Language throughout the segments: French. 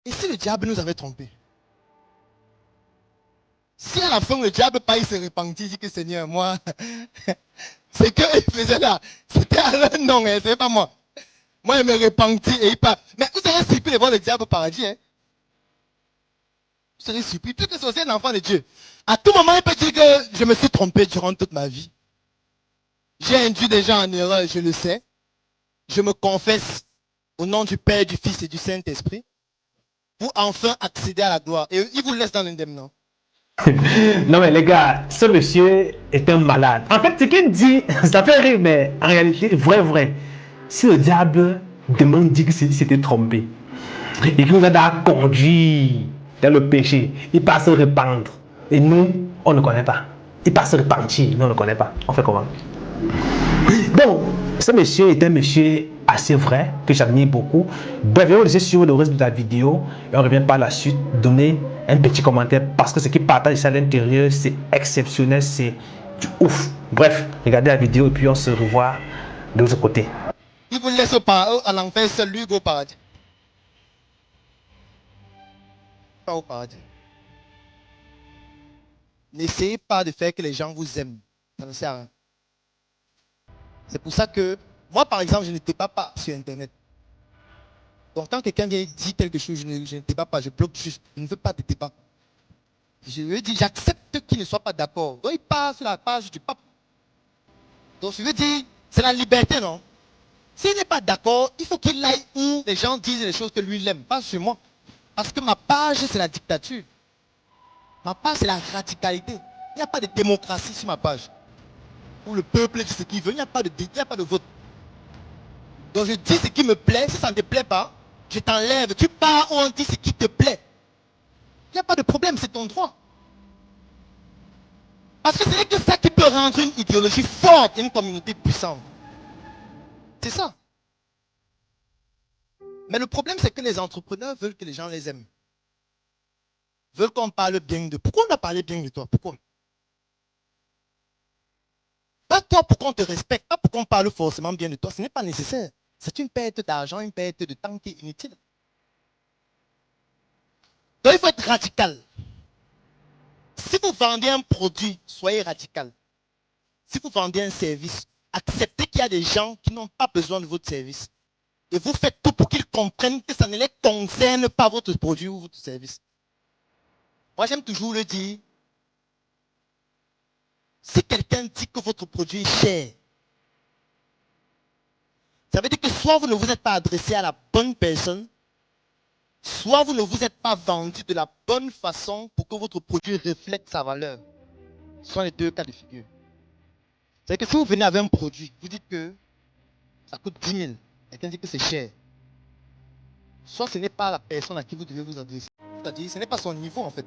Et si le diable nous avait trompés? Si à la fin le diable pas il se repentit, il dit que Seigneur, moi, c'est qu'il faisait là, c'était à leur nom, hein, c'est pas moi. Moi, il me repentit et il part. Mais vous serez surpris de voir le diable au paradis. Hein? Vous serez surpris. Tout que c'est aussi un enfant de Dieu. À tout moment, il peut dire que je me suis trompé durant toute ma vie. J'ai induit des gens en erreur, je le sais. Je me confesse au nom du Père, du Fils et du Saint-Esprit pour enfin accéder à la gloire. Et il vous laisse dans l'indemnant. Non mais les gars, ce monsieur est un malade. En fait, ce qu'il dit, ça fait rire, mais en réalité, vrai. Si le diable demande dit que s'était trompé et qu'il nous a conduit dans le péché, il passe se répandre. Et nous, on ne connaît pas. Il passe se repentir, nous on ne connaît pas. On fait comment? Donc, ce monsieur est un monsieur assez vrai, que j'admire beaucoup. Bref, je vais vous laisser sur le reste de la vidéo et on revient par la suite donner un petit commentaire parce que ce qui partage à l'intérieur, c'est exceptionnel, c'est du ouf. Bref, regardez la vidéo et puis on se revoit de l'autre côté. Il vous laisse en enfer seul, lui, au paradis. Pas au paradis. N'essayez pas de faire que les gens vous aiment. Ça ne sert à rien. C'est pour ça que, moi par exemple, je ne débat pas sur Internet. Donc quand quelqu'un vient dire quelque chose, je ne débat pas, je bloque juste. Je ne veux pas de débat. Je lui dis, j'accepte qu'il ne soit pas d'accord. Donc il passe sur la page du pape. Donc je veux dire, c'est la liberté, non? S'il n'est pas d'accord, il faut qu'il aille où les gens disent les choses que lui il aime, pas sur moi. Parce que ma page, c'est la dictature. Ma page, c'est la radicalité. Il n'y a pas de démocratie sur ma page. Où le peuple dit ce qu'il veut, il n'y a pas de vote. Donc je dis ce qui me plaît, si ça ne te plaît pas, je t'enlève. Tu pars où on dit ce qui te plaît. Il n'y a pas de problème, c'est ton droit. Parce que c'est que ça qui peut rendre une idéologie forte et une communauté puissante. C'est ça. Mais le problème, c'est que les entrepreneurs veulent que les gens les aiment. Veulent qu'on parle bien d'eux. Pourquoi on a parlé bien de toi? Pourquoi? Pas toi pour qu'on te respecte, pas pour qu'on parle forcément bien de toi. Ce n'est pas nécessaire. C'est une perte d'argent, une perte de temps qui est inutile. Donc il faut être radical. Si vous vendez un produit, soyez radical. Si vous vendez un service, acceptez qu'il y a des gens qui n'ont pas besoin de votre service. Et vous faites tout pour qu'ils comprennent que ça ne les concerne pas votre produit ou votre service. Moi, j'aime toujours le dire. Si quelqu'un dit que votre produit est cher, ça veut dire que soit vous ne vous êtes pas adressé à la bonne personne, soit vous ne vous êtes pas vendu de la bonne façon pour que votre produit reflète sa valeur. Ce sont les deux cas de figure. C'est-à-dire que si vous venez avec un produit, vous dites que ça coûte 10 000, quelqu'un dit que c'est cher. Soit ce n'est pas la personne à qui vous devez vous adresser. C'est-à-dire, ce n'est pas son niveau en fait.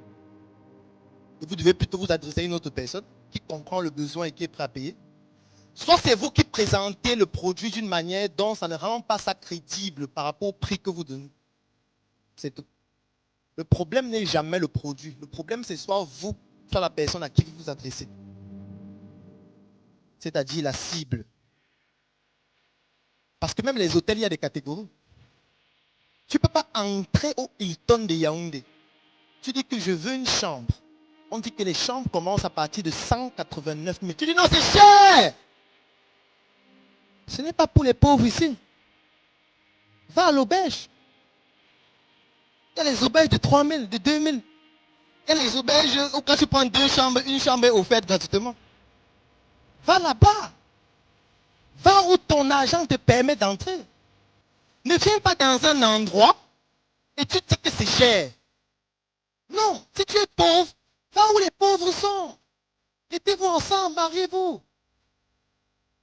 Et vous devez plutôt vous adresser à une autre personne qui comprend le besoin et qui est prêt à payer. Soit c'est vous qui présentez le produit d'une manière dont ça ne rend pas ça crédible par rapport au prix que vous donnez. C'est tout. Le problème n'est jamais le produit. Le problème, c'est soit vous, soit la personne à qui vous vous adressez. C'est-à-dire la cible. Parce que même les hôtels, il y a des catégories. Tu ne peux pas entrer au Hilton de Yaoundé. Tu dis que je veux une chambre. On dit que les chambres commencent à partir de 189 000. Tu dis non, c'est cher. Ce n'est pas pour les pauvres ici. Va à l'auberge. Il y a les auberges de 3 000, de 2 000. Il y a les auberges où quand tu prends deux chambres, une chambre est offerte gratuitement. Va là-bas. Va où ton argent te permet d'entrer. Ne viens pas dans un endroit et tu dis que c'est cher. Non, si tu es pauvre, va où les pauvres sont. Mettez-vous ensemble, mariez-vous.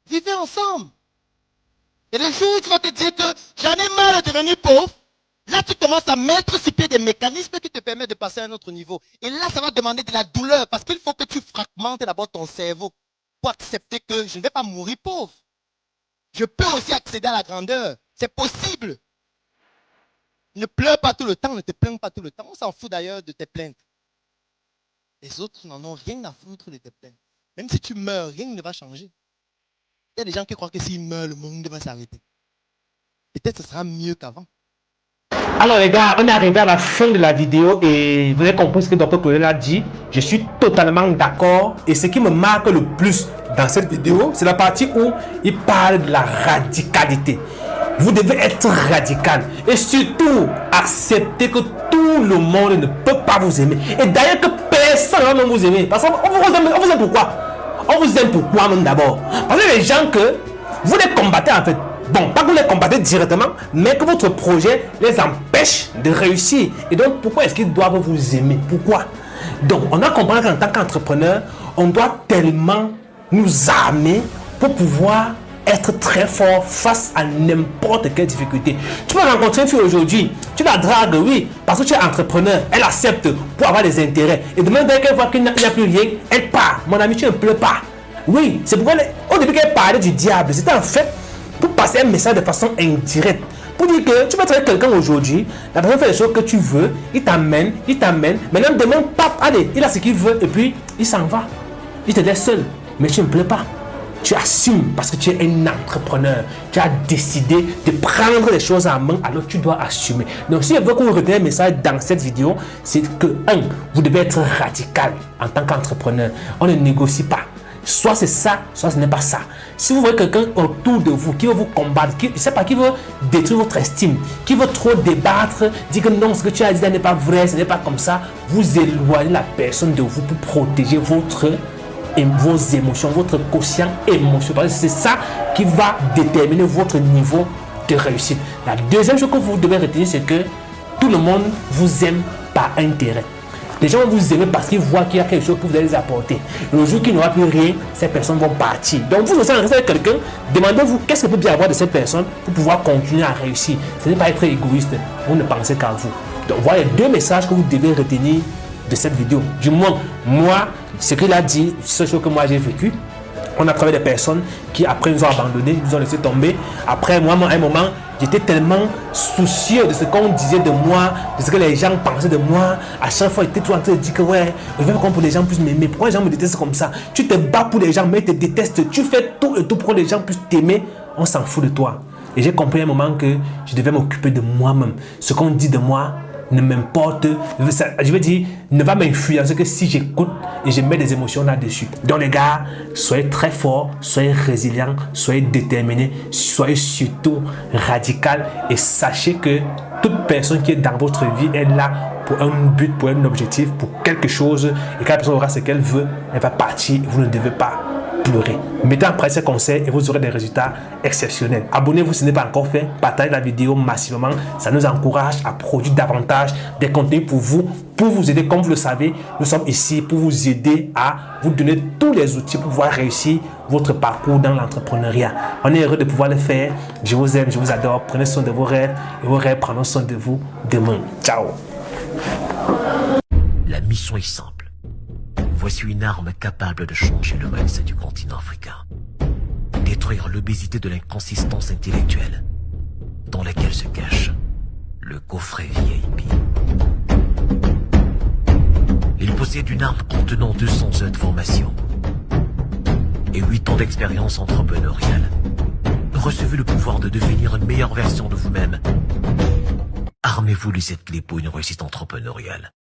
Vivez ensemble. Et le jour où tu vas te dire que j'en ai marre de devenir pauvre, là tu commences à mettre sur pied des mécanismes qui te permettent de passer à un autre niveau. Et là, ça va demander de la douleur parce qu'il faut que tu fragmentes d'abord ton cerveau pour accepter que je ne vais pas mourir pauvre. Je peux aussi accéder à la grandeur. C'est possible. Ne pleure pas tout le temps, ne te plains pas tout le temps. On s'en fout d'ailleurs de tes plaintes. Les autres n'en ont rien à foutre de tes plaintes. Même si tu meurs, rien ne va changer. Il y a des gens qui croient que s'ils meurent, le monde va s'arrêter. Peut-être que ce sera mieux qu'avant. Alors les gars, on est arrivé à la fin de la vidéo et vous avez compris ce que Dr Claudel a dit. Je suis totalement d'accord. Et ce qui me marque le plus dans cette vidéo, c'est la partie où il parle de la radicalité. Vous devez être radical et surtout accepter que tout le monde ne peut pas vous aimer. Et d'ailleurs que personne ne va vous aimer. Parce qu'on vous aime pourquoi? On vous aime pourquoi même d'abord? Parce que les gens que vous les combattez en fait. Bon, pas que vous les combattez directement, mais que votre projet les empêche de réussir. Et donc, pourquoi est-ce qu'ils doivent vous aimer? Pourquoi? Donc, on a compris qu'en tant qu'entrepreneur, on doit tellement nous armer pour pouvoir être très fort face à n'importe quelle difficulté. Tu peux rencontrer une fille aujourd'hui, tu la dragues, oui, parce que tu es entrepreneur, elle accepte pour avoir des intérêts. Et demain, dès qu'elle voit qu'il n'y a plus rien, elle part. Mon ami, tu ne pleures pas. Oui, c'est pourquoi au début qu'elle parlait du diable, c'était en fait pour passer un message de façon indirecte. Pour dire que tu peux trouver quelqu'un aujourd'hui, la personne fait les choses que tu veux, il t'amène. Maintenant, demain, pap, allez, il a ce qu'il veut et puis il s'en va. Il te laisse seul. Mais tu ne plais pas. Tu assumes parce que tu es un entrepreneur. Tu as décidé de prendre les choses en main, alors tu dois assumer. Donc, si je veux que vous retenez un message dans cette vidéo, c'est que, vous devez être radical en tant qu'entrepreneur. On ne négocie pas. Soit c'est ça, soit ce n'est pas ça. Si vous voyez quelqu'un autour de vous qui veut vous combattre, qui veut détruire votre estime, qui veut trop débattre, dire que non, ce que tu as dit n'est pas vrai, ce n'est pas comme ça, vous éloignez la personne de vous pour protéger vos émotions, votre quotient émotionnel. Parce que c'est ça qui va déterminer votre niveau de réussite. La deuxième chose que vous devez retenir, c'est que tout le monde vous aime par intérêt. Les gens vont vous aimer parce qu'ils voient qu'il y a quelque chose que vous allez les apporter. Le jour qu'il n'y aura plus rien, ces personnes vont partir. Donc vous aussi, en restant avec quelqu'un, demandez-vous qu'est-ce que peut bien avoir de cette personne pour pouvoir continuer à réussir. Ce n'est pas être égoïste, vous ne pensez qu'à vous. Donc voilà deux messages que vous devez retenir de cette vidéo. Du moins, moi, ce qu'il a dit, c'est ce que moi j'ai vécu. On a trouvé des personnes qui après nous ont abandonnés, nous ont laissé tomber. Après moi, à un moment, j'étais tellement soucieux de ce qu'on disait de moi, de ce que les gens pensaient de moi. À chaque fois, j'étais tout en train de dire que ouais, je veux qu'on pour les gens puissent m'aimer. Pourquoi les gens me détestent comme ça? Tu te bats pour les gens, mais ils te détestent. Tu fais tout et tout pour que les gens puissent t'aimer. On s'en fout de toi. Et j'ai compris à un moment que je devais m'occuper de moi-même. Ce qu'on dit de moi ne m'importe, je veux dire, ne va m'influencer que si j'écoute et je mets des émotions là-dessus. Donc les gars, soyez très forts, soyez résilients, soyez déterminés, soyez surtout radical et sachez que toute personne qui est dans votre vie est là pour un but, pour un objectif, pour quelque chose, et quand la personne aura ce qu'elle veut, elle va partir, vous ne devez pas pleurer. Mettez en pratique ces conseils et vous aurez des résultats exceptionnels. Abonnez-vous si ce n'est pas encore fait. Partagez la vidéo massivement. Ça nous encourage à produire davantage des contenus pour vous aider. Comme vous le savez, nous sommes ici pour vous aider à vous donner tous les outils pour pouvoir réussir votre parcours dans l'entrepreneuriat. On est heureux de pouvoir le faire. Je vous aime, je vous adore. Prenez soin de vos rêves et vos rêves prendront soin de vous demain. Ciao. La mission est simple. Voici une arme capable de changer le mindset du continent africain. Détruire l'obésité de l'inconsistance intellectuelle dans laquelle se cache le coffret VIP. Il possède une arme contenant 200 heures de formation et 8 ans d'expérience entrepreneuriale. Recevez le pouvoir de devenir une meilleure version de vous-même. Armez-vous de cette clé pour une réussite entrepreneuriale.